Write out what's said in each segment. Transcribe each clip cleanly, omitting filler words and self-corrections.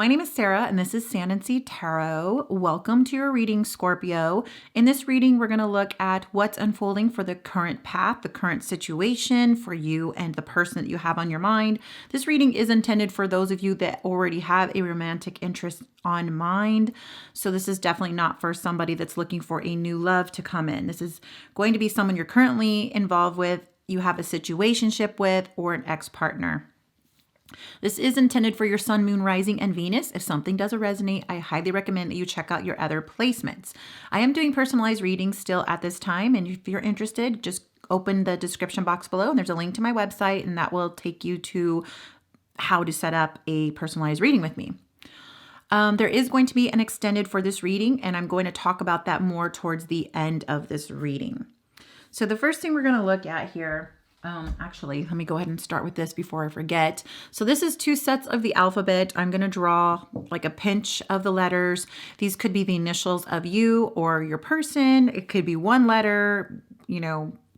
My name is Sarah, and this is Sand and Sea Tarot. Welcome to your reading, Scorpio. In this reading, we're going to look at what's unfolding for the current path, the current situation for you and the person that you have on your mind. This reading is intended for those of you that already have a romantic interest on mind. So this is definitely not for somebody that's looking for a new love to come in. This is going to be someone you're currently involved with, you have a situationship with, or an ex-partner. This is intended for your sun, moon, rising, and Venus. If something doesn't resonate, I highly recommend that you check out your other placements. I am doing personalized readings still at this time, and if you're interested, just open the description box below, and there's a link to my website, and that will take you to how to set up a personalized reading with me. There is going to be an extended for this reading, and I'm going to talk about that more towards the end of this reading. So the first thing we're going to look at here, actually, let me go ahead and start with this before I forget. So this is 2 sets of the alphabet. I'm going to draw like a pinch of the letters. These could be the initials of you or your person. It could be one letter,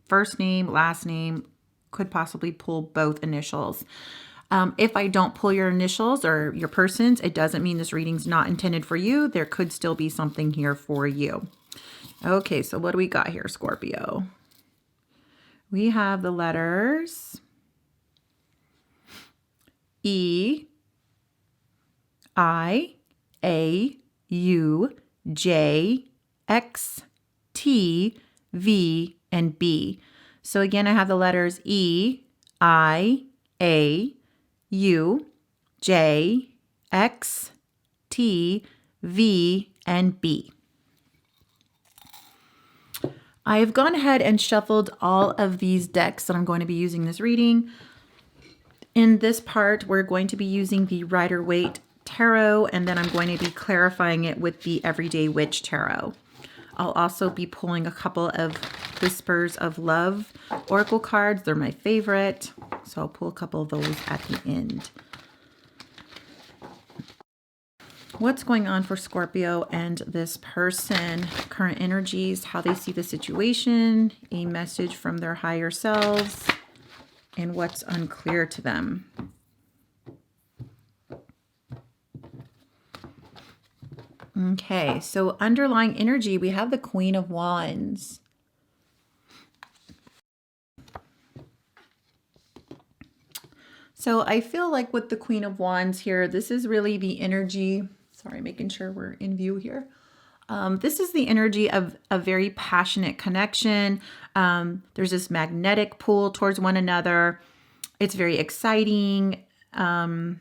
first name, last name, could possibly pull both initials. If I don't pull your initials or your persons, it doesn't mean this reading's not intended for you. There could still be something here for you. Okay, so what do we got here, Scorpio? We have the letters E, I, A, U, J, X, T, V, and B. So again, I have the letters E, I, A, U, J, X, T, V, and B. I've gone ahead and shuffled all of these decks that I'm going to be using this reading. In this part, we're going to be using the Rider-Waite Tarot, and then I'm going to be clarifying it with the Everyday Witch Tarot. I'll also be pulling a couple of Whispers of Love Oracle cards. They're my favorite, so I'll pull a couple of those at the end. What's going on for Scorpio and this person, current energies, how they see the situation, a message from their higher selves, and what's unclear to them. Okay, so underlying energy, we have the Queen of Wands. So I feel like with the Queen of Wands here, this is really the energy. Sorry, making sure we're in view here. This is the energy of a very passionate connection. There's this magnetic pull towards one another. It's very exciting. Could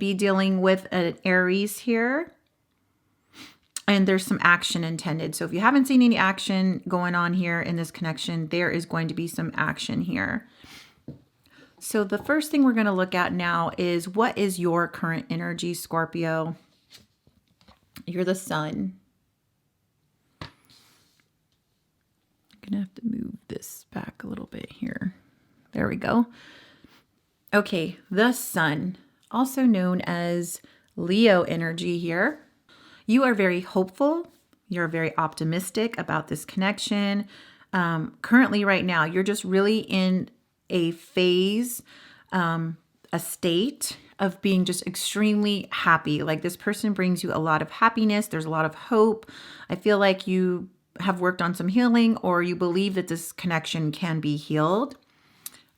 be dealing with an Aries here. And there's some action intended. So if you haven't seen any action going on here in this connection, there is going to be some action here. So the first thing we're going to look at now is, what is your current energy, Scorpio? You're the sun. I'm going to have to move this back a little bit here. There we go. Okay, the sun, also known as Leo energy here. You are very hopeful. You're very optimistic about this connection. Currently, right now, you're just really in a phase, a state of being just extremely happy. Like, this person brings you a lot of happiness. There's a lot of hope. I feel like you have worked on some healing, or you believe that this connection can be healed.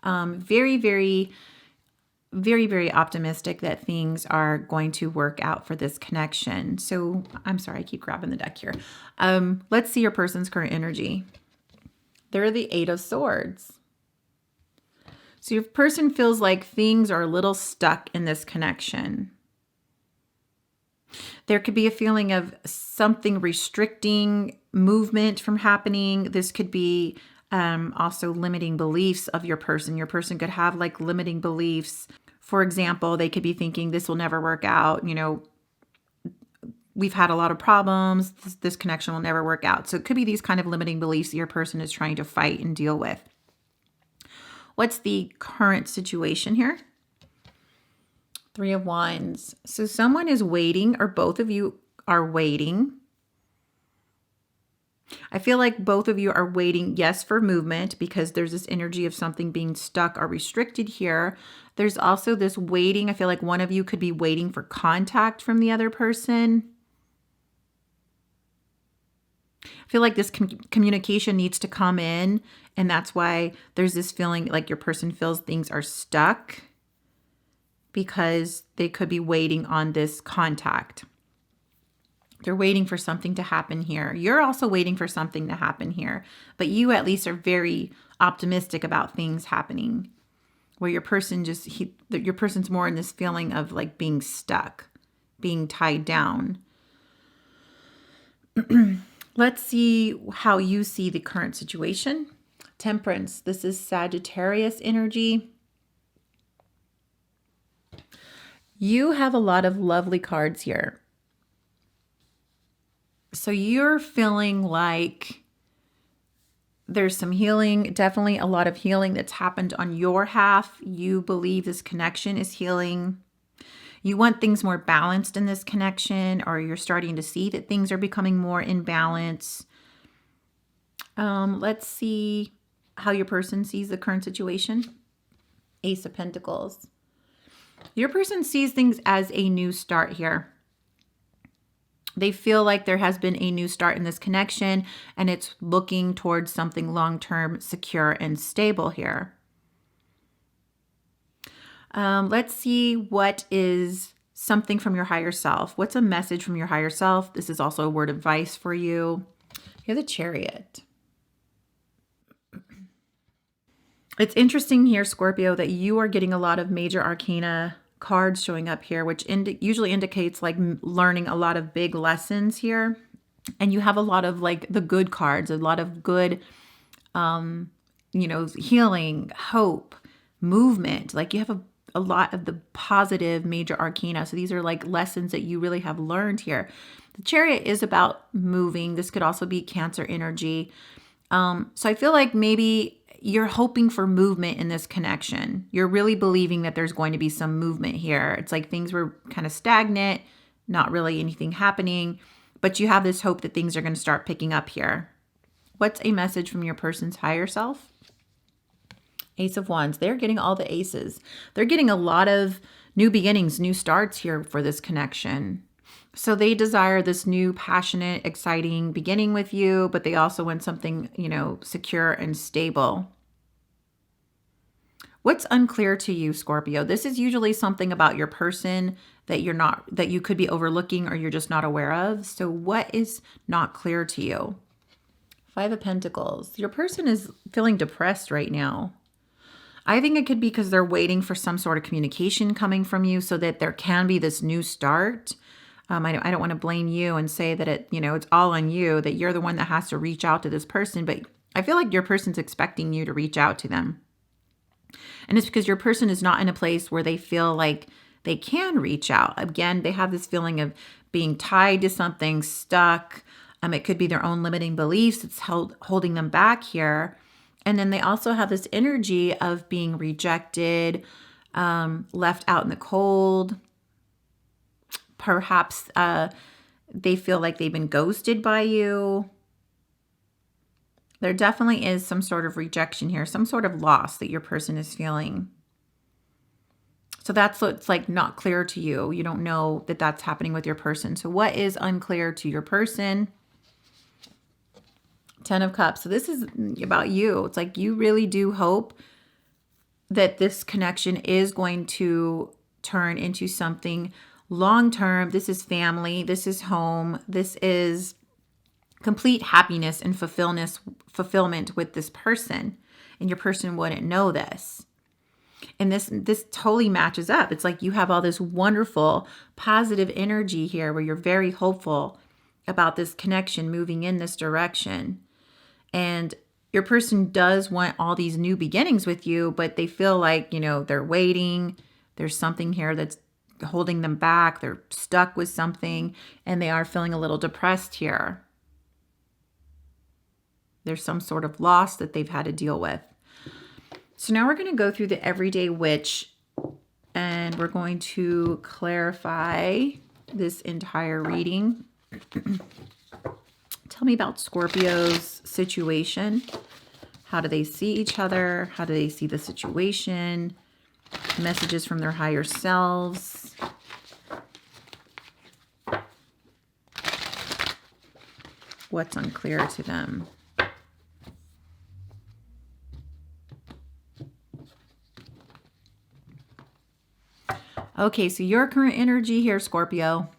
Very, very, very, very optimistic that things are going to work out for this connection. So I'm sorry, I keep grabbing the deck here. Let's see your person's current energy. They're the 8 of Swords. So your person feels like things are a little stuck in this connection. There could be a feeling of something restricting movement from happening. This could be also limiting beliefs of your person. Your person could have like limiting beliefs. For example, they could be thinking this will never work out. We've had a lot of problems. This connection will never work out. So it could be these kind of limiting beliefs that your person is trying to fight and deal with. What's the current situation here? 3 of Wands. So someone is waiting, or both of you are waiting I feel like both of you are waiting, yes, for movement, because there's this energy of something being stuck or restricted here. There's also this waiting. I feel like one of you could be waiting for contact from the other person. I feel like this communication needs to come in, and that's why there's this feeling like your person feels things are stuck because they could be waiting on this contact. They're waiting for something to happen here. You're also waiting for something to happen here, but you at least are very optimistic about things happening, where your person your person's more in this feeling of like being stuck, being tied down. Let's see how you see the current situation. Temperance. This is Sagittarius energy. You have a lot of lovely cards here. So you're feeling like there's some healing, definitely a lot of healing that's happened on your half. You believe this connection is healing. You want things more balanced in this connection, or you're starting to see that things are becoming more in balance. Let's see how your person sees the current situation. Ace of Pentacles. Your person sees things as a new start here. They feel like there has been a new start in this connection, and it's looking towards something long-term, secure, and stable here. Let's see what is something from your higher self. What's a message from your higher self? This is also a word of advice for you. You're the Chariot. It's interesting here, Scorpio, that you are getting a lot of major arcana cards showing up here, which usually indicates like learning a lot of big lessons here. And you have a lot of like the good cards, a lot of good, healing, hope, movement. Like you have a lot of the positive major arcana. So these are like lessons that you really have learned here. The Chariot is about moving. This could also be Cancer energy. So I feel like maybe you're hoping for movement in this connection. You're really believing that there's going to be some movement here. It's like things were kind of stagnant, not really anything happening, but you have this hope that things are going to start picking up here. What's a message from your person's higher self? Ace of Wands. They're getting all the aces. They're getting a lot of new beginnings, new starts here for this connection. So they desire this new, passionate, exciting beginning with you, but they also want something, secure and stable. What's unclear to you, Scorpio? This is usually something about your person that you could be overlooking or you're just not aware of. So what is not clear to you? Five of Pentacles. Your person is feeling depressed right now. I think it could be because they're waiting for some sort of communication coming from you so that there can be this new start. I don't want to blame you and say that it's all on you, that you're the one that has to reach out to this person, but I feel like your person's expecting you to reach out to them. And it's because your person is not in a place where they feel like they can reach out. Again, they have this feeling of being tied to something, stuck. It could be their own limiting beliefs that's holding them back here. And then they also have this energy of being rejected, left out in the cold. Perhaps they feel like they've been ghosted by you. There definitely is some sort of rejection here, some sort of loss that your person is feeling. So that's what's like not clear to you. You don't know that that's happening with your person. So what is unclear to your person? 10 of Cups. So this is about you. It's like you really do hope that this connection is going to turn into something long-term. This is family. This is home. This is complete happiness and fulfillment with this person. And your person wouldn't know this. And this totally matches up. It's like you have all this wonderful, positive energy here where you're very hopeful about this connection moving in this direction. And your person does want all these new beginnings with you, but they feel like, they're waiting. There's something here that's holding them back. They're stuck with something, and they are feeling a little depressed here. There's some sort of loss that they've had to deal with. So now we're going to go through the Everyday Witch, and we're going to clarify this entire reading. Tell me about Scorpio's situation. How do they see each other? How do they see the situation? Messages from their higher selves. What's unclear to them? Okay, so your current energy here, Scorpio.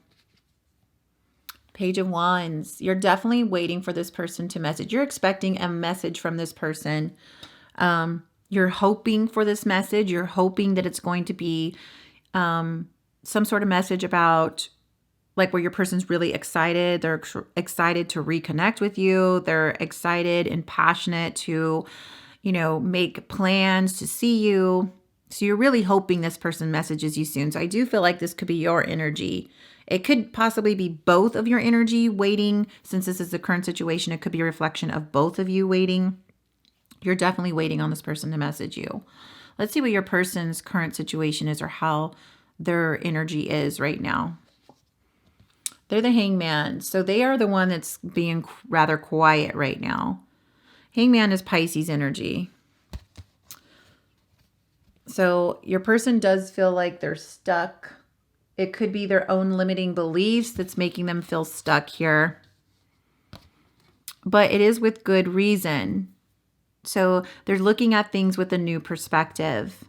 Page of Wands. You're definitely waiting for this person to message. You're expecting a message from this person. You're hoping for this message. You're hoping that it's going to be some sort of message about like where your person's really excited. They're excited to reconnect with you. They're excited and passionate to, make plans to see you. So you're really hoping this person messages you soon. So I do feel like this could be your energy. It could possibly be both of your energy waiting. Since this is the current situation, it could be a reflection of both of you waiting. You're definitely waiting on this person to message you. Let's see what your person's current situation is or how their energy is right now. They're the Hangman. So they are the one that's being rather quiet right now. Hangman is Pisces energy. So your person does feel like they're stuck. It could be their own limiting beliefs that's making them feel stuck here. But it is with good reason. So they're looking at things with a new perspective.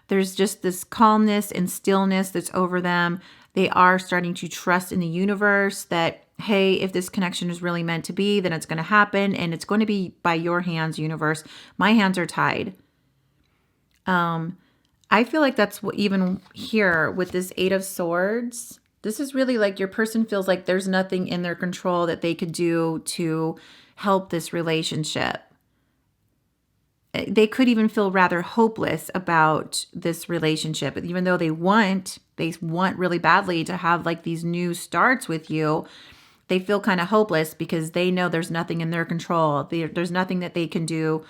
There's just this calmness and stillness that's over them. They are starting to trust in the universe that, hey, if this connection is really meant to be, then it's going to happen. And it's going to be by your hands, universe. My hands are tied. I feel like that's what even here with this Eight of Swords, this is really like your person feels like there's nothing in their control that they could do to help this relationship. They could even feel rather hopeless about this relationship, even though they want really badly to have like these new starts with you. They feel kind of hopeless because they know there's nothing in their control. There's nothing that they can do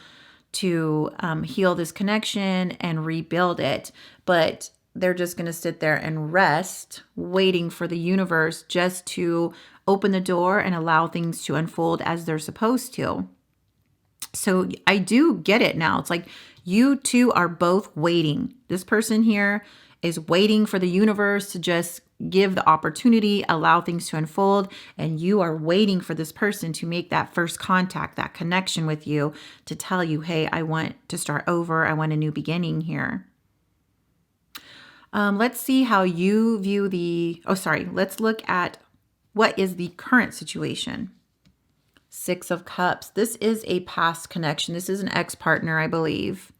to heal this connection and rebuild it. But they're just going to sit there and rest, waiting for the universe just to open the door and allow things to unfold as they're supposed to. So I do get it now. It's like you two are both waiting. This person here is waiting for the universe to just give the opportunity, allow things to unfold. And you are waiting for this person to make that first contact, that connection with you to tell you, hey, I want to start over. I want a new beginning here. Let's see how you view let's look at what is the current situation. Six of Cups. This is a past connection. This is an ex-partner, I believe.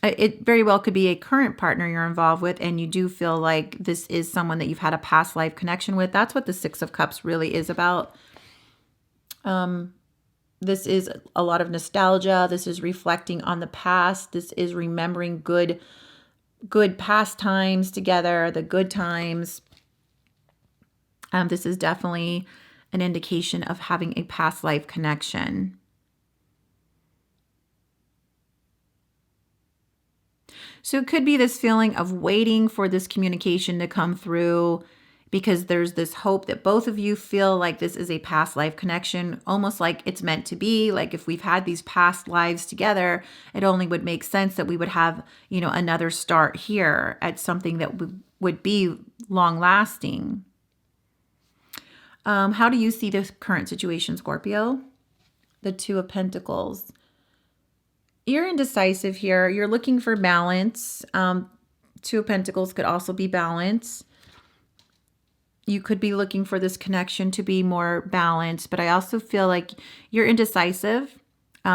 It very well could be a current partner you're involved with, and you do feel like this is someone that you've had a past life connection with. That's what the Six of Cups really is about. This is a lot of nostalgia. This is reflecting on the past. This is remembering good past times together, the good times. This is definitely an indication of having a past life connection. So it could be this feeling of waiting for this communication to come through because there's this hope that both of you feel like this is a past life connection, almost like it's meant to be. Like if we've had these past lives together, it only would make sense that we would have, another start here at something that would be long lasting. How do you see this current situation, Scorpio? The Two of Pentacles. You're indecisive here. You're looking for balance. Two of Pentacles could also be balance. You could be looking for this connection to be more balanced, but I also feel like you're indecisive.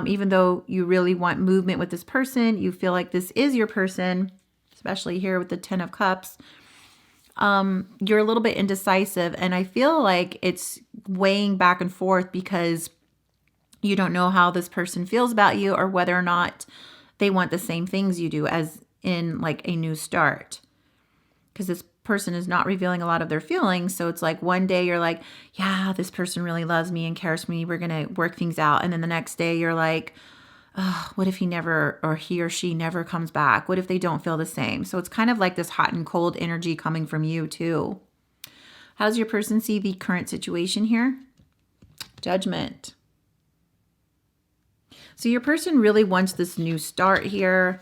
Even though you really want movement with this person, you feel like this is your person, especially here with the Ten of Cups. You're a little bit indecisive, and I feel like it's weighing back and forth because you don't know how this person feels about you or whether or not they want the same things you do as in like a new start. Because this person is not revealing a lot of their feelings. So it's like one day you're like, yeah, this person really loves me and cares for me. We're going to work things out. And then the next day you're like, oh, what if he never, or he or she never comes back? What if they don't feel the same? So it's kind of like this hot and cold energy coming from you too. How does your person see the current situation here? Judgment. So your person really wants this new start here,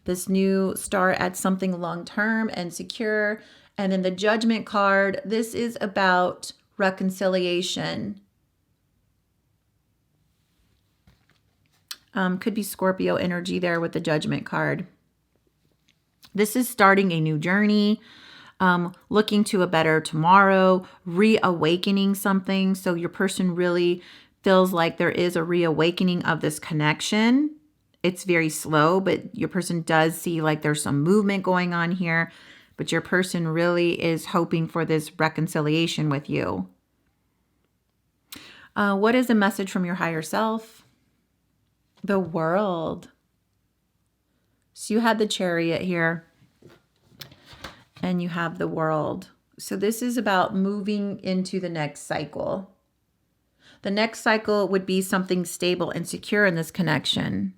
this new start at something long-term and secure. And then the Judgment card, this is about reconciliation. Could be Scorpio energy there with the Judgment card. This is starting a new journey, looking to a better tomorrow, reawakening something. So your person really feels like there is a reawakening of this connection. It's very slow, but your person does see like there's some movement going on here. But your person really is hoping for this reconciliation with you. What is a message from your higher self? The World. So you had the Chariot here. And you have the World. So this is about moving into the next cycle. The next cycle would be something stable and secure in this connection.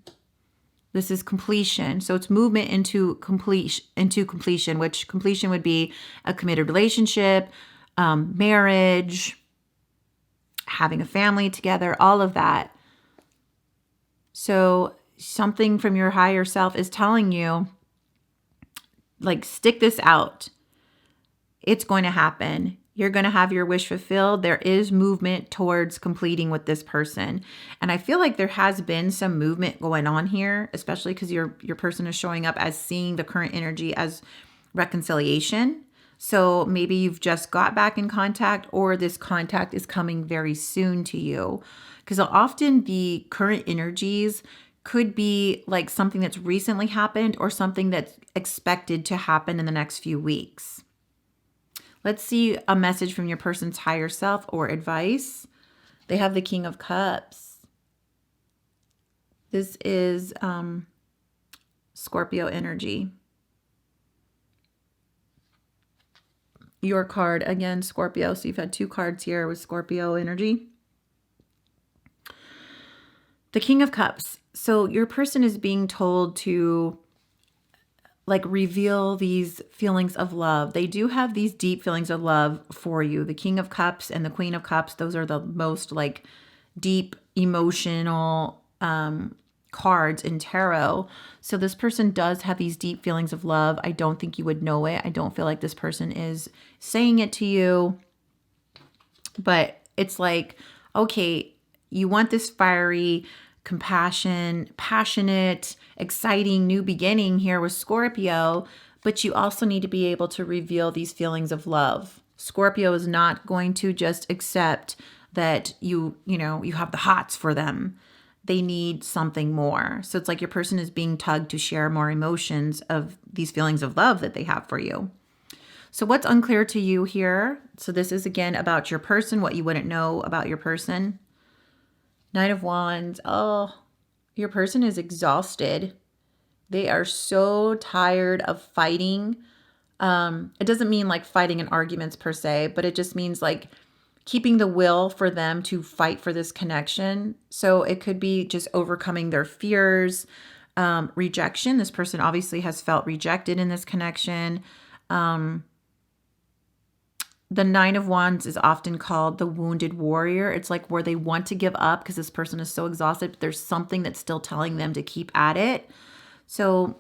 This is completion. So it's movement into completion, which completion would be a committed relationship, marriage, having a family together, all of that. So something from your higher self is telling you, like, stick this out. It's going to happen. You're going to have your wish fulfilled. There is movement towards completing with this person. And I feel like there has been some movement going on here, especially because your person is showing up as seeing the current energy as reconciliation. So maybe you've just got back in contact, or this contact is coming very soon to you. Because often the current energies could be like something that's recently happened or something that's expected to happen in the next few weeks. Let's see a message from your person's higher self or advice. They have the King of Cups. This is Scorpio energy. Your card, again, Scorpio. So you've had two cards here with Scorpio energy. The King of Cups. So your person is being told to like reveal these feelings of love. They do have these deep feelings of love for you. The King of Cups and the Queen of Cups, those are the most like deep emotional cards in tarot. So this person does have these deep feelings of love. I don't think you would know it. I don't feel like this person is saying it to you. But it's like, okay, you want this fiery, compassion, passionate, exciting new beginning here with Scorpio, but you also need to be able to reveal these feelings of love. Scorpio is not going to just accept that you have the hots for them. They need something more. So it's like your person is being tugged to share more emotions of these feelings of love that they have for you. So what's unclear to you here? So this is again about your person, what you wouldn't know about your person. Knight of Wands. Oh, your person is exhausted. They are so tired of fighting. It doesn't mean like fighting in arguments per se, but it just means like keeping the will for them to fight for this connection. So it could be just overcoming their fears, rejection. This person obviously has felt rejected in this connection. The Nine of Wands is often called the wounded warrior. It's like where they want to give up because this person is so exhausted, but there's something that's still telling them to keep at it. So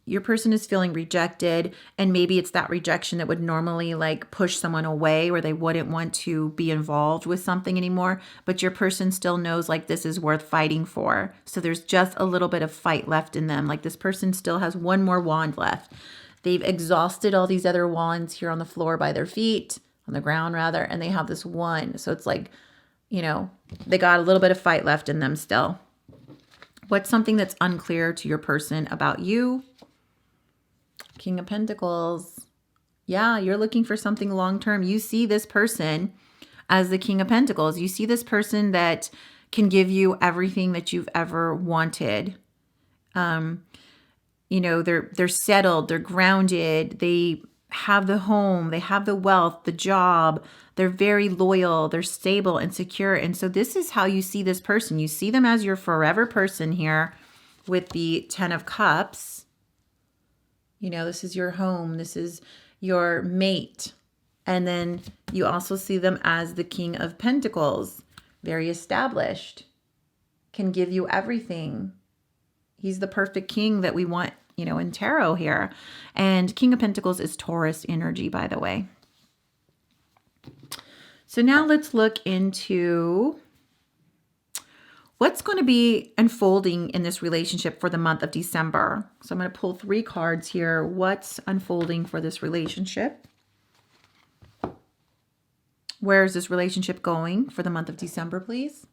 your person is feeling rejected, and maybe it's that rejection that would normally like push someone away where they wouldn't want to be involved with something anymore. But your person still knows like this is worth fighting for. So there's just a little bit of fight left in them. Like this person still has one more wand left. They've exhausted all these other wands here on the floor by their feet, on the ground rather, and they have this one. So it's like, they got a little bit of fight left in them still. What's something that's unclear to your person about you? King of Pentacles. Yeah, you're looking for something long-term. You see this person as the King of Pentacles. You see this person that can give you everything that you've ever wanted. They're settled, they're grounded, they have the home, they have the wealth, the job, they're very loyal, they're stable and secure. And so this is how you see this person. You see them as your forever person here with the 10 of Cups. You know, this is your home, this is your mate. And then you also see them as the King of Pentacles, very established, can give you everything. He's the perfect king that we want, you know, in tarot here. And King of Pentacles is Taurus energy, by the way. So now let's look into what's going to be unfolding in this relationship for the month of December. So I'm going to pull 3 cards here. What's unfolding for this relationship? Where is this relationship going for the month of December, please?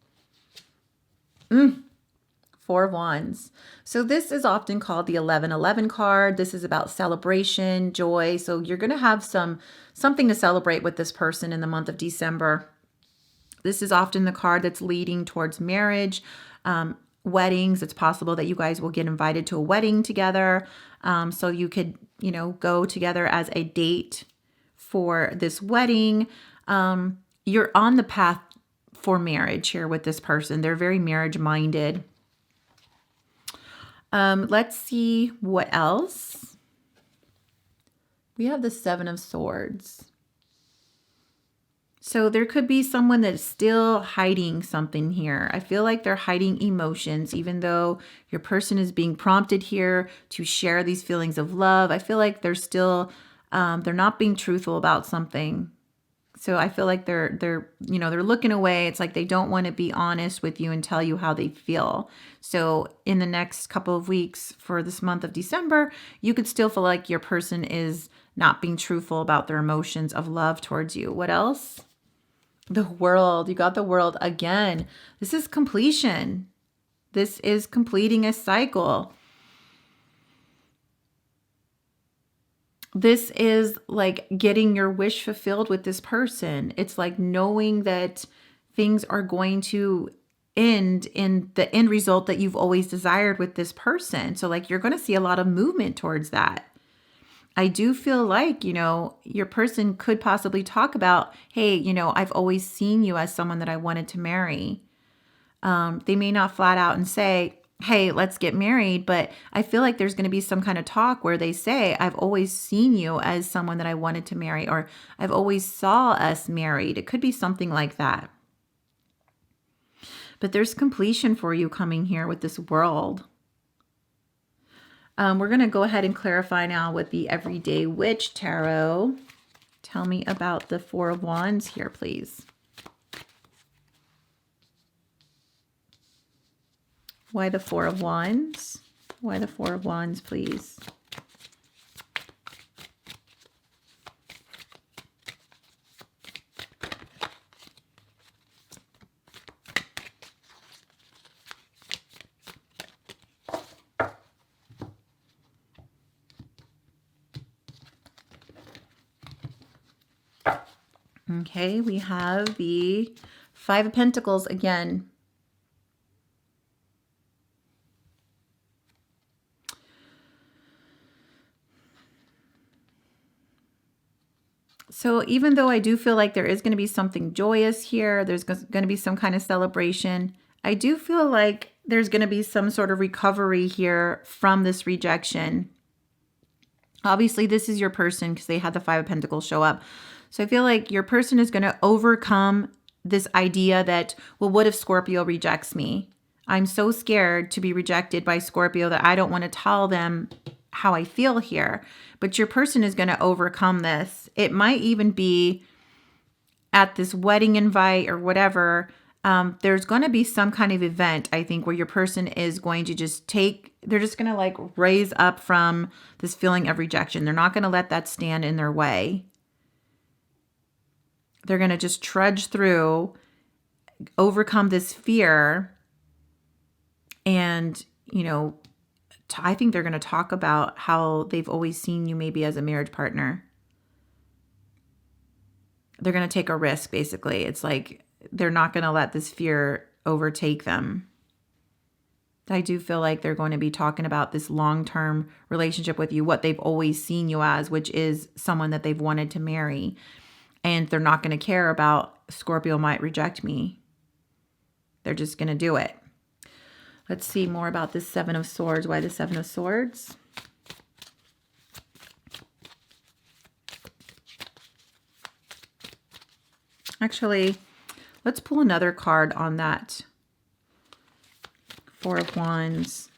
4 of Wands. So this is often called the 1111 card. This is about celebration, joy. So you're going to have something to celebrate with this person in the month of December. This is often the card that's leading towards marriage, weddings. It's possible that you guys will get invited to a wedding together. So you could, you know, go together as a date for this wedding. You're on the path for marriage here with this person. They're very marriage minded. Let's see what else. We have the 7 of Swords. So there could be someone that's still hiding something here. I feel like they're hiding emotions, even though your person is being prompted here to share these feelings of love. I feel like they're still, they're not being truthful about something. So I feel like they're looking away. It's like they don't want to be honest with you and tell you how they feel. So in the next couple of weeks for this month of December, you could still feel like your person is not being truthful about their emotions of love towards you. What else? The World. You got the World again. This is completion. This is completing a cycle. This is like getting your wish fulfilled with this person. It's like knowing that things are going to end in the end result that you've always desired with this person. So like you're going to see a lot of movement towards that. I do feel like, you know, your person could possibly talk about, hey, you know, I've always seen you as someone that I wanted to marry. They may not flat out and say, hey, let's get married. But I feel like there's going to be some kind of talk where they say, I've always seen you as someone that I wanted to marry, or I've always saw us married. It could be something like that. But there's completion for you coming here with this World. We're going to go ahead and clarify now with the Everyday Witch Tarot. Tell me about the 4 of Wands here, please. Why the 4 of Wands? Why the 4 of Wands, please? Okay, we have the 5 of Pentacles again. So even though I do feel like there is going to be something joyous here, there's going to be some kind of celebration, I do feel like there's going to be some sort of recovery here from this rejection. Obviously, this is your person because they had the 5 of Pentacles show up. So I feel like your person is going to overcome this idea that, well, what if Scorpio rejects me? I'm so scared to be rejected by Scorpio that I don't want to tell them how I feel here. But your person is going to overcome this. It might even be at this wedding invite or whatever. There's going to be some kind of event, I think, where your person is going to just they're just going to like raise up from this feeling of rejection. They're not going to let that stand in their way. They're going to just trudge through, overcome this fear. And, you know, I think they're going to talk about how they've always seen you maybe as a marriage partner. They're going to take a risk, basically. It's like they're not going to let this fear overtake them. I do feel like they're going to be talking about this long-term relationship with you, what they've always seen you as, which is someone that they've wanted to marry. And they're not going to care about Scorpio might reject me. They're just going to do it. Let's see more about this Seven of Swords. Why the Seven of Swords? Actually, let's pull another card on that. Four of Wands.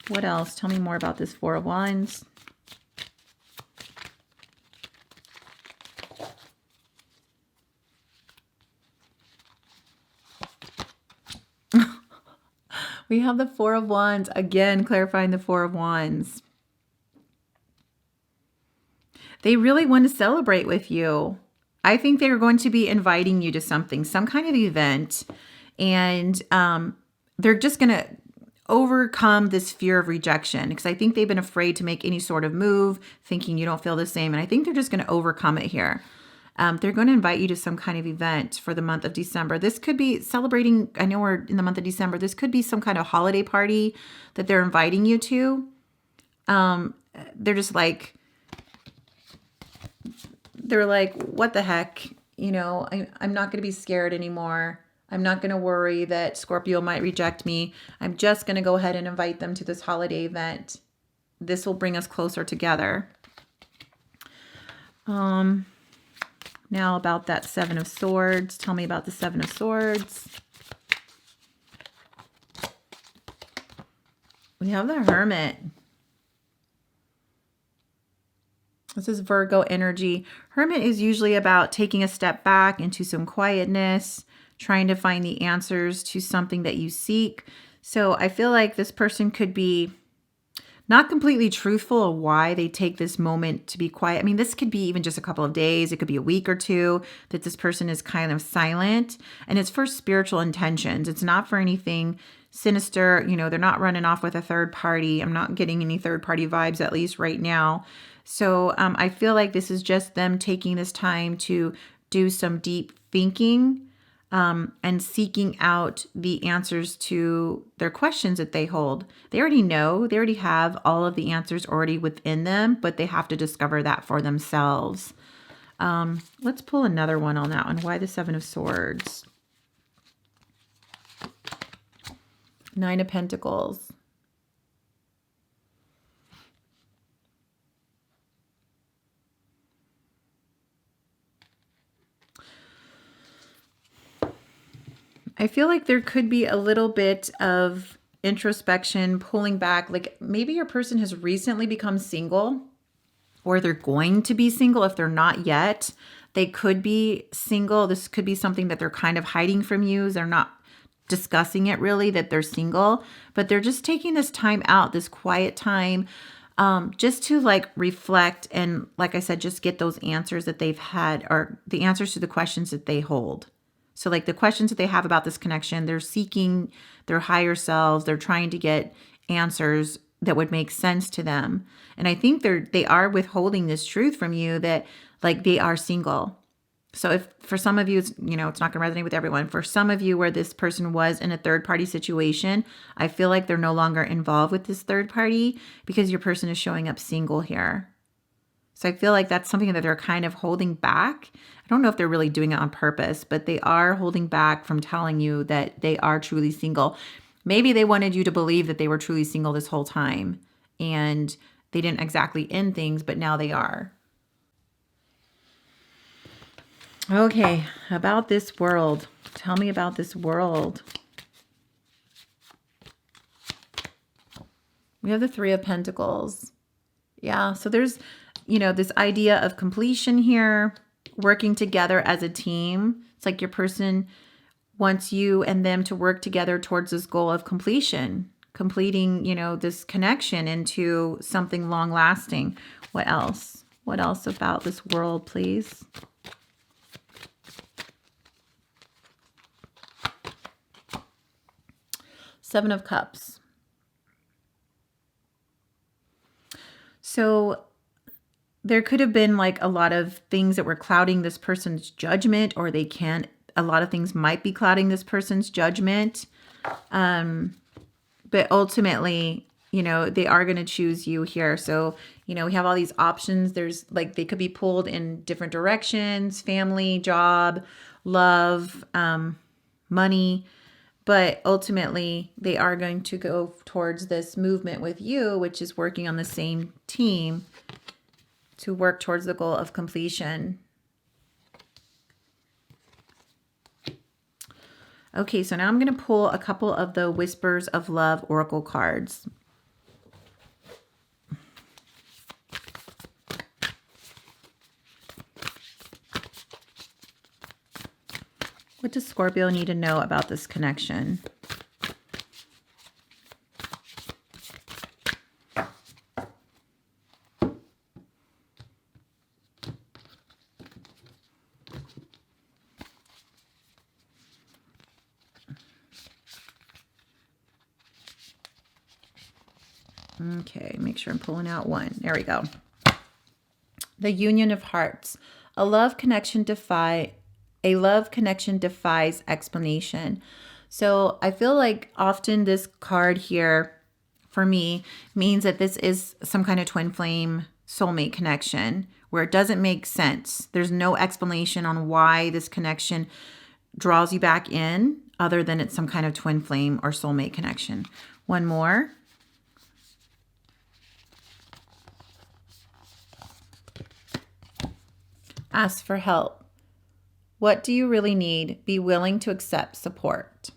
What else? Tell me more about this Four of Wands. We have the Four of Wands. Again, clarifying the Four of Wands. They really want to celebrate with you. I think they're going to be inviting you to something, some kind of event. And they're just going to overcome this fear of rejection, because I think they've been afraid to make any sort of move, thinking you don't feel the same. And I think they're just going to overcome it here. They're going to invite you to some kind of event for the month of December. This could be celebrating. I know we're in the month of December. This could be some kind of holiday party that they're inviting you to. They're just like, what the heck? You know, I'm not going to be scared anymore. I'm not going to worry that Scorpio might reject me. I'm just going to go ahead and invite them to this holiday event. This will bring us closer together. Now about that Seven of Swords. Tell me about the Seven of Swords. We have the Hermit. This is Virgo energy. Hermit is usually about taking a step back into some quietness, trying to find the answers to something that you seek. So I feel like this person could be not completely truthful of why they take this moment to be quiet. I mean, this could be even just a couple of days. It could be a week or two that this person is kind of silent, and it's for spiritual intentions. It's not for anything sinister. You know, they're not running off with a third party. I'm not getting any third party vibes, at least right now. So I feel like this is just them taking this time to do some deep thinking and seeking out the answers to their questions that they hold. They already know, they already have all of the answers already within them, but they have to discover that for themselves. Let's pull another one on that one. Why the Seven of Swords? Nine of Pentacles. I feel like there could be a little bit of introspection, pulling back. Like maybe your person has recently become single, or they're going to be single. If they're not yet, they could be single. This could be something that they're kind of hiding from you. They're not discussing it really, that they're single, but they're just taking this time out, this quiet time, just to like reflect. And like I said, just get those answers that they've had, or the answers to the questions that they hold. So like the questions that they have about this connection, they're seeking their higher selves. They're trying to get answers that would make sense to them. And I think they are withholding this truth from you that like they are single. So if for some of you, it's, you know, it's not going to resonate with everyone. For some of you where this person was in a third party situation, I feel like they're no longer involved with this third party because your person is showing up single here. So I feel like that's something that they're kind of holding back. I don't know if they're really doing it on purpose, but they are holding back from telling you that they are truly single. Maybe they wanted you to believe that they were truly single this whole time and they didn't exactly end things, but now they are. Okay, about this world. Tell me about this world. We have the Three of Pentacles. Yeah, so there's, you know, this idea of completion here, working together as a team. It's like your person wants you and them to work together towards this goal of completion, completing, you know, this connection into something long lasting. What else? What else about this world, please? Seven of Cups. So there could have been like a lot of things that were clouding this person's judgment, or they can't A lot of things might be clouding this person's judgment. But ultimately, you know, they are going to choose you here. So, you know, we have all these options. There's like, they could be pulled in different directions: family, job, love, money. But ultimately, they are going to go towards this movement with you, which is working on the same team to work towards the goal of completion. Okay, so now I'm going to pull a couple of the Whispers of Love Oracle cards. What does Scorpio need to know about this connection? Okay, make sure I'm pulling out one. There we go. The Union of Hearts. A love connection defies explanation. So I feel like often this card here for me means that this is some kind of twin flame soulmate connection where it doesn't make sense. There's no explanation on why this connection draws you back in other than it's some kind of twin flame or soulmate connection. One more. Ask for help. What do you really need? Be willing to accept support.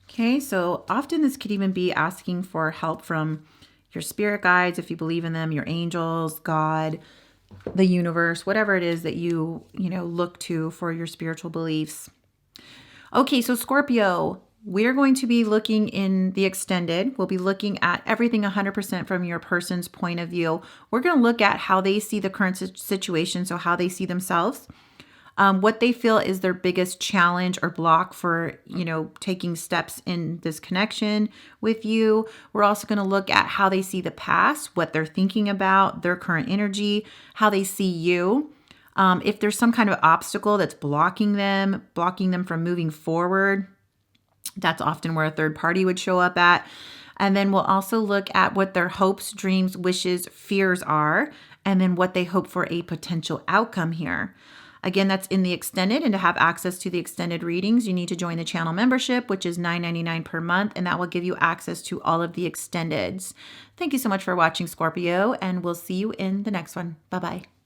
Okay, so often this could even be asking for help from your spirit guides, if you believe in them, your angels, God, the universe, whatever it is that you look to for your spiritual beliefs. Okay, so Scorpio, we're going to be looking in the extended. We'll be looking at everything 100% from your person's point of view. We're going to look at how they see the current situation, so how they see themselves, what they feel is their biggest challenge or block for, taking steps in this connection with you. We're also going to look at how they see the past, what they're thinking about, their current energy, how they see you. If there's some kind of obstacle that's blocking them from moving forward, that's often where a third party would show up at. And then we'll also look at what their hopes, dreams, wishes, fears are, and then what they hope for a potential outcome here. Again, that's in the extended, and to have access to the extended readings, you need to join the channel membership, which is $9.99 per month, and that will give you access to all of the extendeds. Thank you so much for watching, Scorpio, and we'll see you in the next one. Bye-bye.